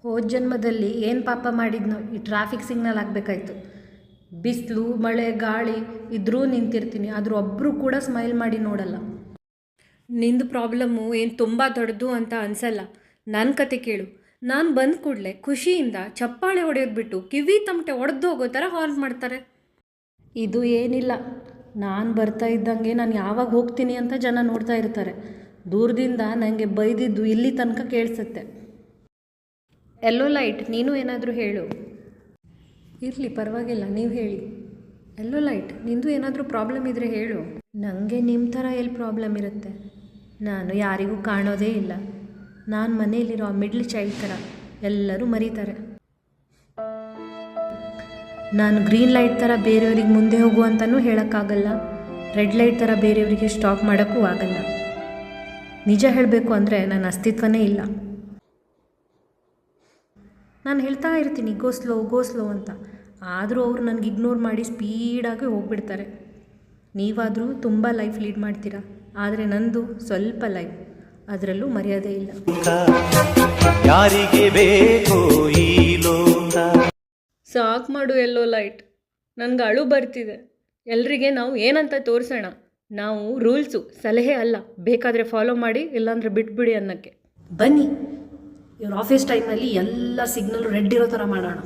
ಹೋದ ಜನ್ಮದಲ್ಲಿ ಏನು ಪಾಪ ಮಾಡಿದ್ನೋ ಈ ಟ್ರಾಫಿಕ್ ಸಿಗ್ನಲ್ ಆಗಬೇಕಾಯ್ತು. ಬಿಸಿಲು ಮಳೆ ಗಾಳಿ ಇದ್ರೂ ನಿಂತಿರ್ತೀನಿ, ಆದರೂ ಒಬ್ಬರು ಕೂಡ ಸ್ಮೈಲ್ ಮಾಡಿ ನೋಡಲ್ಲ. ನಿಂದು ಪ್ರಾಬ್ಲಮ್ಮು ಏನು ತುಂಬ ದೊಡ್ಡದು ಅಂತ ಅನಿಸಲ್ಲ. ನನ್ನ ಕತೆ ಕೇಳು. ನಾನು ಬಂದ ಕೂಡಲೇ ಖುಷಿಯಿಂದ ಚಪ್ಪಾಳೆ ಹೊಡೆಯೋದು ಬಿಟ್ಟು ಕಿವಿ ತಮಟೆ ಒಡೆದು ಹೋಗೋ ಥರ ಹಾರ್ನ್ ಮಾಡ್ತಾರೆ. ಇದು ಏನಿಲ್ಲ, ನಾನು ಬರ್ತಾ ಇದ್ದಂಗೆ ನಾನು ಯಾವಾಗ ಹೋಗ್ತೀನಿ ಅಂತ ಜನ ನೋಡ್ತಾ ಇರ್ತಾರೆ. ದೂರದಿಂದ ನನಗೆ ಬೈದಿದ್ದು ಇಲ್ಲಿ ತನಕ ಕೇಳಿಸುತ್ತೆ. ಎಲ್ಲೋ ಲೈಟ್, ನೀನು ಏನಾದರೂ ಹೇಳು. ಇರಲಿ ಪರವಾಗಿಲ್ಲ, ನೀವು ಹೇಳಿ. ಎಲ್ಲೋ ಲೈಟ್, ನಿಂದು ಏನಾದರೂ ಪ್ರಾಬ್ಲಮ್ ಇದ್ದರೆ ಹೇಳು. ನನಗೆ ನಿಮ್ಮ ಥರ ಎಲ್ಲಿ ಪ್ರಾಬ್ಲಮ್ ಇರುತ್ತೆ? ನಾನು ಯಾರಿಗೂ ಕಾಣೋದೇ ಇಲ್ಲ. ನಾನು ಮನೆಯಲ್ಲಿರೋ ಮಿಡ್ಲ್ ಚೈಲ್ಡ್ ಥರ ಎಲ್ಲರೂ ಮರೀತಾರೆ. ನಾನು ಗ್ರೀನ್ ಲೈಟ್ ಥರ ಬೇರೆಯವ್ರಿಗೆ ಮುಂದೆ ಹೋಗು ಅಂತಲೂ ಹೇಳೋಕ್ಕಾಗಲ್ಲ, ರೆಡ್ ಲೈಟ್ ಥರ ಬೇರೆಯವರಿಗೆ ಸ್ಟಾಪ್ ಮಾಡೋಕ್ಕೂ ಆಗಲ್ಲ. ನಿಜ ಹೇಳಬೇಕು ಅಂದರೆ ನನ್ನ ಅಸ್ತಿತ್ವನೇ ಇಲ್ಲ. ನಾನು ಹೇಳ್ತಾ ಇರ್ತೀನಿ ಗೋ ಸ್ಲೋ ಅಂತ, ಆದರೂ ಅವರು ನನಗೆ ಇಗ್ನೋರ್ ಮಾಡಿ ಸ್ಪೀಡಾಗಿ ಹೋಗ್ಬಿಡ್ತಾರೆ. ನೀವಾದರೂ ತುಂಬ ಲೈಫ್ ಲೀಡ್ ಮಾಡ್ತೀರಾ, ಆದರೆ ನಂದು ಸ್ವಲ್ಪ ಲೈಫ್, ಅದರಲ್ಲೂ ಮರ್ಯಾದೆ ಇಲ್ಲ. ಯಾರಿಗೆ ಬೇಕು ಈ ಲೋಕ? ಸಾಕು ಮಾಡು ಎಲ್ಲೋ ಲೈಟ್, ನನಗೆ ಅಳು ಬರ್ತಿದೆ. ಎಲ್ರಿಗೆ ನಾವು ಏನಂತ ತೋರಿಸೋಣ? ನಾವು ರೂಲ್ಸು ಸಲಹೆ ಅಲ್ಲ, ಬೇಕಾದರೆ ಫಾಲೋ ಮಾಡಿ ಇಲ್ಲಾಂದರೆ ಬಿಟ್ಬಿಡಿ ಅನ್ನೋಕ್ಕೆ. ಬನ್ನಿ ಇವ್ರ ಆಫೀಸ್ ಟೈಮ್ನಲ್ಲಿ ಎಲ್ಲ ಸಿಗ್ನಲ್ ರೆಡ್ ಇರೋ ಥರ ಮಾಡೋಣ.